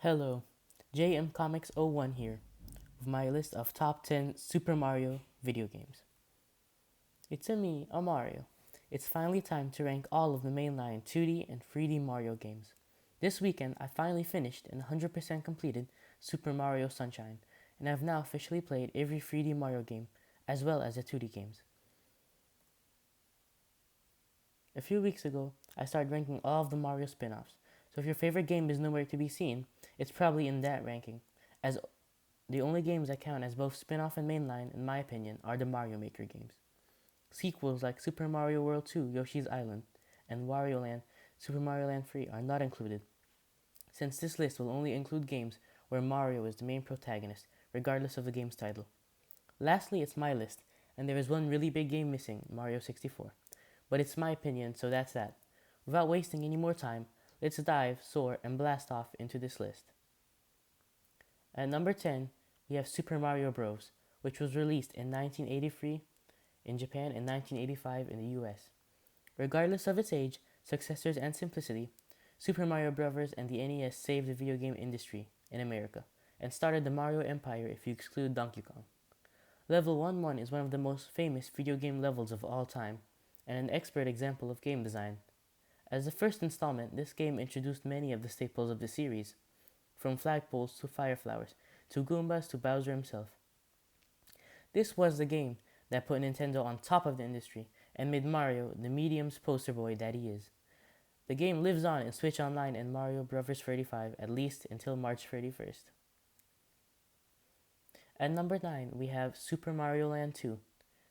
Hello, JM Comics 01 here with my list of top 10 Super Mario video games. It's a me, a Mario. It's finally time to rank all of the mainline 2D and 3D Mario games. This weekend I finally finished and 100% completed Super Mario Sunshine, and I've now officially played every 3D Mario game as well as the 2D games. A few weeks ago, I started ranking all of the Mario spin-offs, so if your favorite game is nowhere to be seen, it's probably in that ranking, as the only games that count as both spin-off and mainline, in my opinion, are the Mario Maker games. Sequels like Super Mario World 2 Yoshi's Island and Wario Land Super Mario Land 3 are not included, since this list will only include games where Mario is the main protagonist, regardless of the game's title. Lastly, it's my list, and there is one really big game missing, Mario 64. But it's my opinion, so that's that. Without wasting any more time, let's dive, soar, and blast off into this list. At number 10, we have Super Mario Bros., which was released in 1983 in Japan and 1985 in the US. Regardless of its age, successors, and simplicity, Super Mario Bros. And the NES saved the video game industry in America and started the Mario Empire if you exclude Donkey Kong. Level 1-1 is one of the most famous video game levels of all time and an expert example of game design. As the first installment, this game introduced many of the staples of the series, from flagpoles to fire flowers, to Goombas to Bowser himself. This was the game that put Nintendo on top of the industry and made Mario the medium's poster boy that he is. The game lives on in Switch Online and Mario Bros. 35 at least until March 31st. At number 9, we have Super Mario Land 2,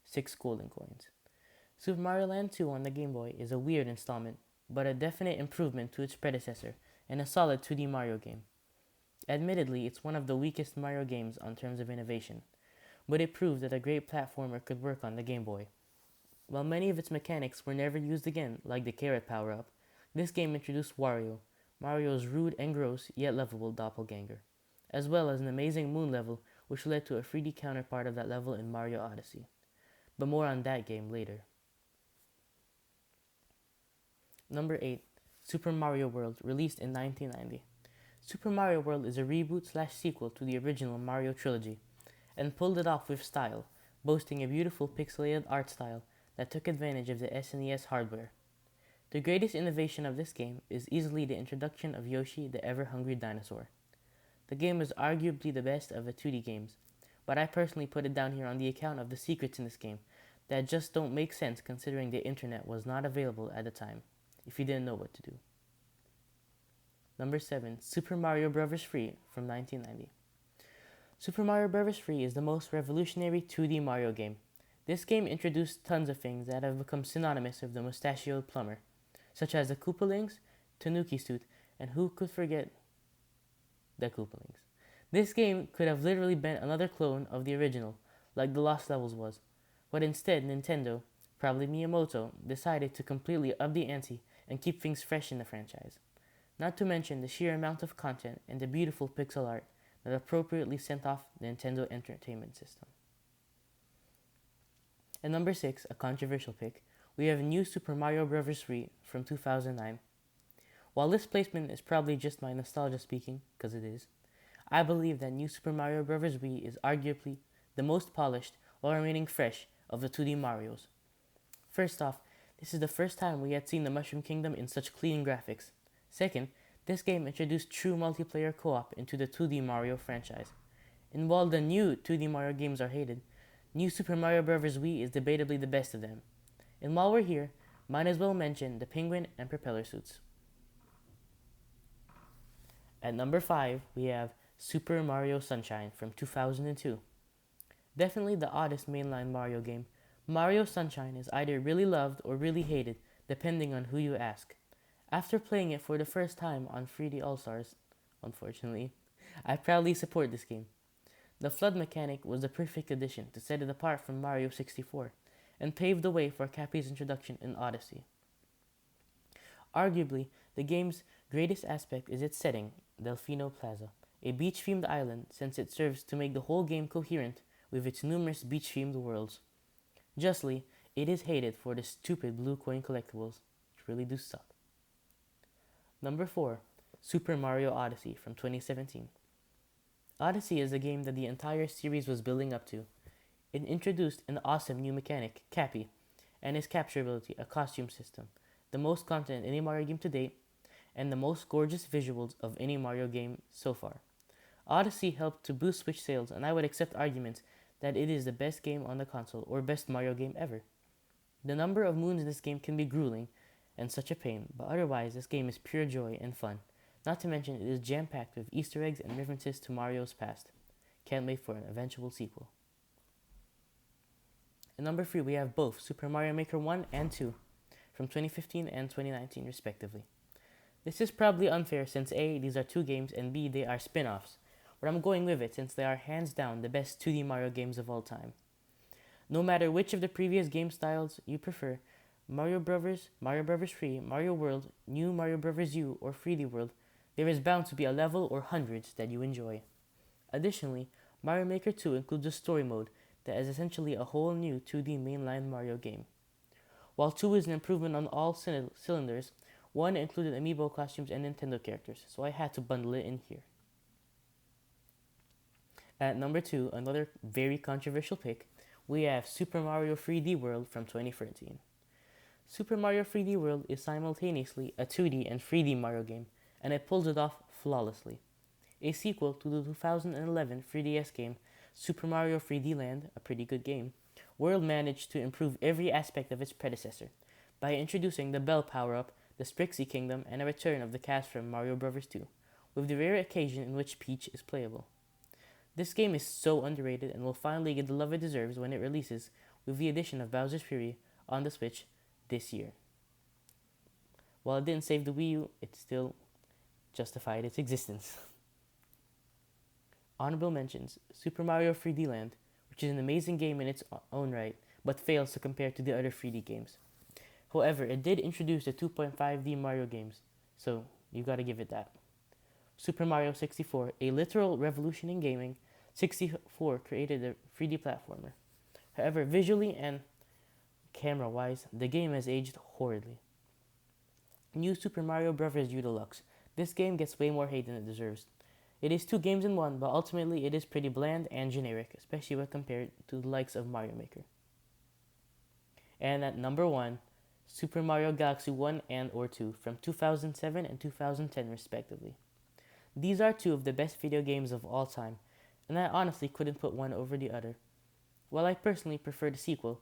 6 golden coins. Super Mario Land 2 on the Game Boy is a weird installment, but a definite improvement to its predecessor and a solid 2D Mario game. Admittedly, it's one of the weakest Mario games on terms of innovation, but it proved that a great platformer could work on the Game Boy. While many of its mechanics were never used again, like the carrot power-up, this game introduced Wario, Mario's rude and gross yet lovable doppelganger, as well as an amazing moon level which led to a 3D counterpart of that level in Mario Odyssey. But more on that game later. Number 8, Super Mario World, released in 1990. Super Mario World is a reboot/sequel to the original Mario trilogy, and pulled it off with style, boasting a beautiful pixelated art style that took advantage of the SNES hardware. The greatest innovation of this game is easily the introduction of Yoshi the ever-hungry dinosaur. The game is arguably the best of the 2D games, but I personally put it down here on the account of the secrets in this game that just don't make sense considering the internet was not available at the time, if you didn't know what to do. Number 7, Super Mario Bros. 3 from 1990. Super Mario Bros. 3 is the most revolutionary 2D Mario game. This game introduced tons of things that have become synonymous with the mustachioed plumber, such as the Koopalings, Tanuki suit, and who could forget the Koopalings. This game could have literally been another clone of the original, like the Lost Levels was, but instead Nintendo, probably Miyamoto, decided to completely up the ante and keep things fresh in the franchise. Not to mention the sheer amount of content and the beautiful pixel art that appropriately sent off the Nintendo Entertainment System. At number 6, a controversial pick, we have New Super Mario Bros. 3 from 2009. While this placement is probably just my nostalgia speaking, because it is, I believe that New Super Mario Bros. Wii is arguably the most polished while remaining fresh of the 2D Marios. First off, this is the first time we had seen the Mushroom Kingdom in such clean graphics. Second, this game introduced true multiplayer co-op into the 2D Mario franchise. And while the new 2D Mario games are hated, New Super Mario Bros. Wii is debatably the best of them. And while we're here, might as well mention the penguin and propeller suits. At number 5, we have Super Mario Sunshine from 2002. Definitely the oddest mainline Mario game, Mario Sunshine is either really loved or really hated, depending on who you ask. After playing it for the first time on 3D All-Stars, unfortunately, I proudly support this game. The flood mechanic was the perfect addition to set it apart from Mario 64, and paved the way for Cappy's introduction in Odyssey. Arguably, the game's greatest aspect is its setting, Delfino Plaza, a beach-themed island, since it serves to make the whole game coherent with its numerous beach-themed worlds. Justly, it is hated for the stupid blue coin collectibles, which really do suck. Number 4, Super Mario Odyssey from 2017. Odyssey is a game that the entire series was building up to. It introduced an awesome new mechanic, Cappy, and his capture ability, a costume system, the most content in any Mario game to date, and the most gorgeous visuals of any Mario game so far. Odyssey helped to boost Switch sales, and I would accept arguments that it is the best game on the console or best Mario game ever. The number of moons in this game can be grueling and such a pain, but otherwise, this game is pure joy and fun. Not to mention, it is jam packed with Easter eggs and references to Mario's past. Can't wait for an eventual sequel. At number 3, we have both Super Mario Maker 1 and 2 from 2015 and 2019, respectively. This is probably unfair since A, these are two games, and B, they are spin offs, but I'm going with it since they are hands down the best 2D Mario games of all time. No matter which of the previous game styles you prefer, Mario Bros., Mario Bros. 3, Mario World, New Mario Bros. U, or 3D World, there is bound to be a level or hundreds that you enjoy. Additionally, Mario Maker 2 includes a story mode that is essentially a whole new 2D mainline Mario game. While 2 is an improvement on all cylinders, 1 included amiibo costumes and Nintendo characters, so I had to bundle it in here. At number 2, another very controversial pick, we have Super Mario 3D World from 2013. Super Mario 3D World is simultaneously a 2D and 3D Mario game, and it pulls it off flawlessly. A sequel to the 2011 3DS game Super Mario 3D Land, a pretty good game, World managed to improve every aspect of its predecessor by introducing the Bell power-up, the Sprixie Kingdom, and a return of the cast from Mario Bros. 2, with the rare occasion in which Peach is playable. This game is so underrated and will finally get the love it deserves when it releases with the addition of Bowser's Fury on the Switch this year. While it didn't save the Wii U, it still justified its existence. Honorable mentions, Super Mario 3D Land, which is an amazing game in its own right, but fails to compare to the other 3D games. However, it did introduce the 2.5D Mario games, so you gotta give it that. Super Mario 64, a literal revolution in gaming, 64 created a 3D platformer. However, visually and camera-wise, the game has aged horridly. New Super Mario Bros. U Deluxe. This game gets way more hate than it deserves. It is two games in one, but ultimately it is pretty bland and generic, especially when compared to the likes of Mario Maker. And at number 1, Super Mario Galaxy 1 and or 2 from 2007 and 2010 respectively. These are two of the best video games of all time, and I honestly couldn't put one over the other. While I personally prefer the sequel,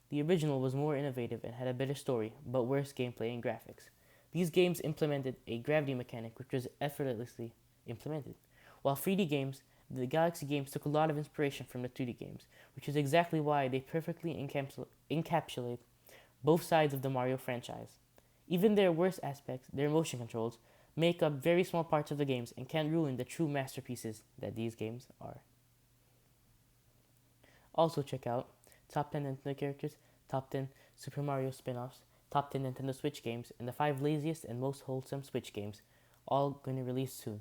the original was more innovative and had a better story, but worse gameplay and graphics. These games implemented a gravity mechanic which was effortlessly implemented. While 3D games, the Galaxy games took a lot of inspiration from the 2D games, which is exactly why they perfectly encapsulate both sides of the Mario franchise. Even their worst aspects, their motion controls, make up very small parts of the games and can ruin the true masterpieces that these games are. Also check out Top 10 Nintendo Characters, Top 10 Super Mario spin-offs, Top 10 Nintendo Switch games, and the 5 laziest and most wholesome Switch games, all going to release soon.